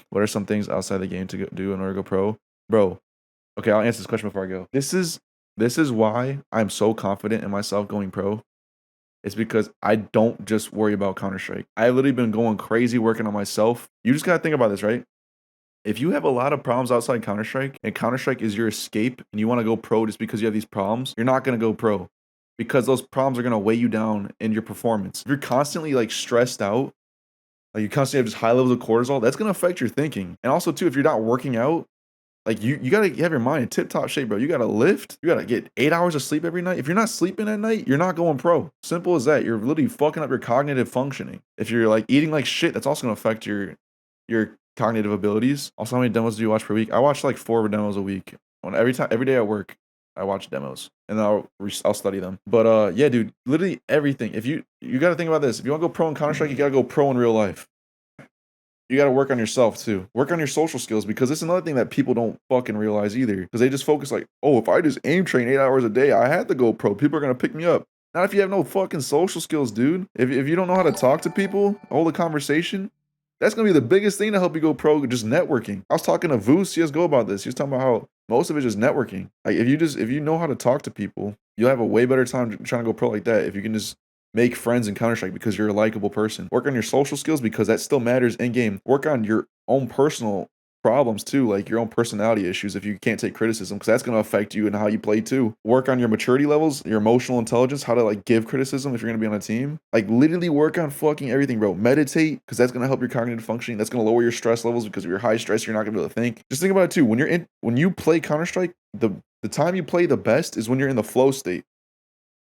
What are some things outside the game to do in order to go pro? Bro, okay, I'll answer this question before I go. This is why I'm so confident in myself going pro. It's because I don't just worry about Counter-Strike. I've literally been going crazy working on myself. You just gotta think about this, right? If you have a lot of problems outside Counter-Strike and Counter-Strike is your escape and you want to go pro just because you have these problems, you're not going to go pro because those problems are going to weigh you down in your performance. If you're constantly like stressed out, like you constantly have just high levels of cortisol, that's going to affect your thinking. And also too, if you're not working out, like you got to have your mind in tip top shape, bro. You got to lift. You got to get 8 hours of sleep every night. If you're not sleeping at night, you're not going pro. Simple as that. You're literally fucking up your cognitive functioning. If you're like eating like shit, that's also going to affect your cognitive abilities. Also, how many demos do you watch per week? I watch like 4 demos a week. Every day at work, I watch demos and then I'll study them. But yeah, dude, literally everything. If you got to think about this. If you want to go pro in Counter Strike, you got to go pro in real life. You got to work on yourself too. Work on your social skills because it's another thing that people don't fucking realize either. Because they just focus like, oh, if I just aim train 8 hours a day, I had to go pro. People are gonna pick me up. Not if you have no fucking social skills, dude. If you don't know how to talk to people, hold a conversation, that's gonna be the biggest thing to help you go pro. Just networking. I was talking to Vu CS:GO about this. He was talking about how most of it is just networking. Like if you know how to talk to people, you'll have a way better time trying to go pro like that. If you can just make friends in Counter-Strike because you're a likable person. Work on your social skills because that still matters in game. Work on your own personal problems too, like your own personality issues if you can't take criticism, because that's going to affect you and how you play too. Work on your maturity levels, your emotional intelligence, how to like give criticism if you're going to be on a team. Like literally work on fucking everything, bro. Meditate because that's going to help your cognitive functioning. That's going to lower your stress levels because if you're high stress, you're not going to be able to think. Just think about it too. When you play Counter-Strike, the time you play the best is when you're in the flow state.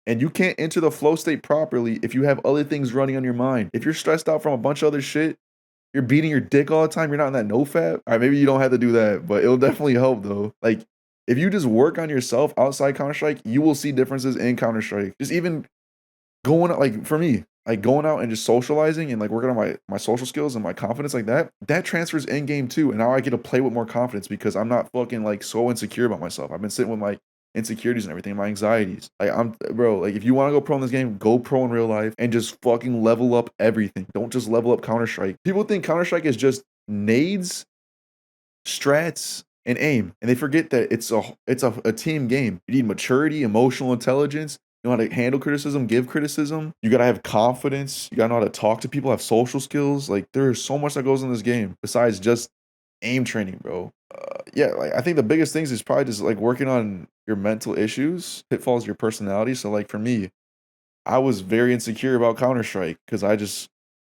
And you can't enter the flow state properly if you have other things running on your mind. If you're stressed out from a bunch of other shit, you're beating your dick all the time, you're not in that no fap. All right, maybe you don't have to do that, but it'll definitely help though. Like, if you just work on yourself outside Counter Strike, you will see differences in Counter Strike. Just even going out, like for me, like going out and just socializing and like working on my social skills and my confidence like that transfers in game too. And now I get to play with more confidence because I'm not fucking like so insecure about myself. I've been sitting with my insecurities and everything, my anxieties. Like I'm bro, like if you want to go pro in this game, go pro in real life and just fucking level up everything. Don't just level up Counter-Strike. People think Counter-Strike is just nades, strats, and aim. And they forget that it's a team game. You need maturity, emotional intelligence, you know how to handle criticism, give criticism. You gotta have confidence. You gotta know how to talk to people, have social skills. Like there's so much that goes in this game besides just aim training, bro. Yeah, like I think the biggest things is probably just like working on your mental issues, pitfalls, your personality. So like for me, I was very insecure about Counter Strike because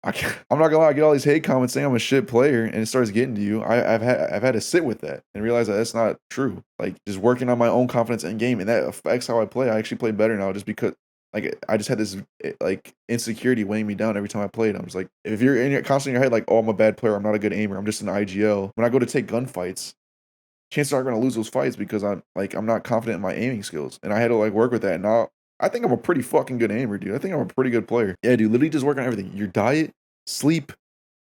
I'm not gonna lie, I get all these hate comments saying I'm a shit player, and it starts getting to you. I've had to sit with that and realize that that's not true. Like just working on my own confidence in game, and that affects how I play. I actually play better now just because like I just had this like insecurity weighing me down every time I played. I was like, if you're in your constantly in your head like, oh, I'm a bad player, I'm not a good aimer, I'm just an IGL. When I go to take gunfights, chances are I'm gonna lose those fights because I'm not confident in my aiming skills, and I had to like work with that. And now I think I'm a pretty fucking good aimer, dude. I think I'm a pretty good player. Yeah, dude. Literally just work on everything. Your diet, sleep,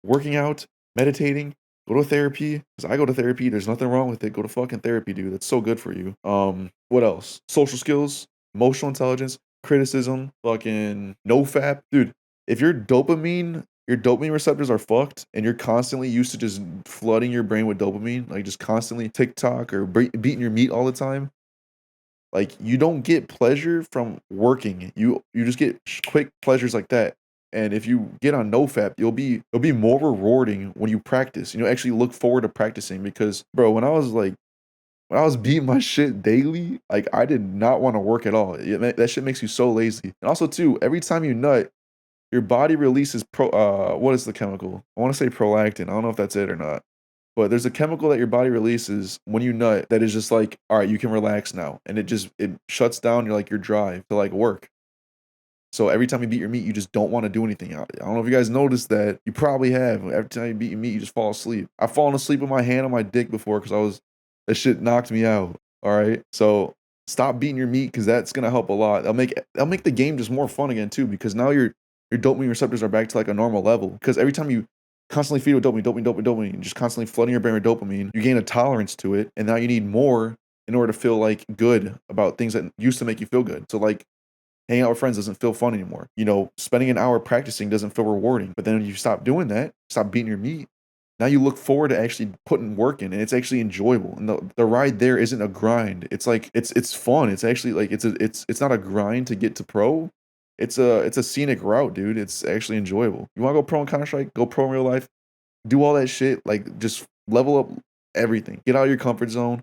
working out, meditating. Go to therapy. Because I go to therapy. There's nothing wrong with it. Go to fucking therapy, dude. That's so good for you. What else? Social skills, emotional intelligence, criticism, fucking no fap, dude. If your dopamine receptors are fucked, and you're constantly used to just flooding your brain with dopamine, like just constantly TikTok or beating your meat all the time. Like you don't get pleasure from working. You just get quick pleasures like that. And if you get on NoFap, it'll be more rewarding when you practice. You know, actually look forward to practicing because, bro, when I was beating my shit daily, like I did not want to work at all. That shit makes you so lazy. And also too, every time you nut, your body releases what is the chemical? I want to say prolactin. I don't know if that's it or not. But there's a chemical that your body releases when you nut that is just like, all right, you can relax now. And it shuts down your drive to like work. So every time you beat your meat, you just don't want to do anything. I don't know if you guys noticed that. You probably have. Every time you beat your meat, you just fall asleep. I've fallen asleep with my hand on my dick before because that shit knocked me out. All right. So stop beating your meat because that's gonna help a lot. That'll make the game just more fun again too, because now your dopamine receptors are back to like a normal level. Because every time you constantly feed with dopamine, just constantly flooding your brain with dopamine, you gain a tolerance to it, and now you need more in order to feel like good about things that used to make you feel good. So like hanging out with friends doesn't feel fun anymore. You know, spending an hour practicing doesn't feel rewarding. But then when you stop doing that, stop beating your meat, Now you look forward to actually putting work in, and it's actually enjoyable, and the ride there isn't a grind. It's like it's fun. It's actually like it's not a grind to get to pro. It's a scenic route, dude. It's actually enjoyable. You wanna go pro in Counter-Strike? Go pro in real life. Do all that shit, like, just level up everything. Get out of your comfort zone.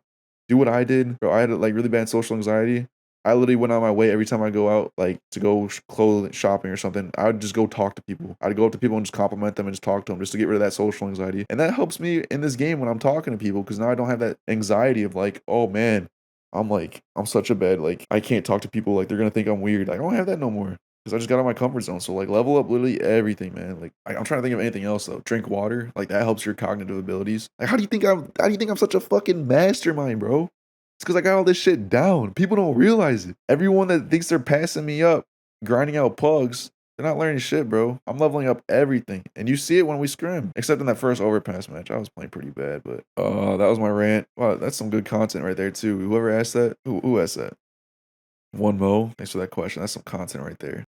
Do what I did. Bro, I had, like, really bad social anxiety. I literally went out my way every time I go out, like, to go clothes shopping or something. I would just go talk to people. I'd go up to people and just compliment them and just talk to them just to get rid of that social anxiety. And that helps me in this game when I'm talking to people because now I don't have that anxiety of like, oh man, I'm such a bad, like, I can't talk to people, like, they're gonna think I'm weird. I don't have that no more. 'Cause I just got out of my comfort zone, so, like, level up literally everything, man, like, I'm trying to think of anything else, though. Drink water, like, that helps your cognitive abilities. Like, how do you think I'm such a fucking mastermind, bro? It's 'cause I got all this shit down. People don't realize it. Everyone that thinks they're passing me up, grinding out pugs, they're not learning shit, bro. I'm leveling up everything, and you see it when we scrim. Except in that first overpass match, I was playing pretty bad, but, that was my rant. Wow, that's some good content right there, too. Whoever asked that? Who asked that? One Mo? Thanks for that question. That's some content right there.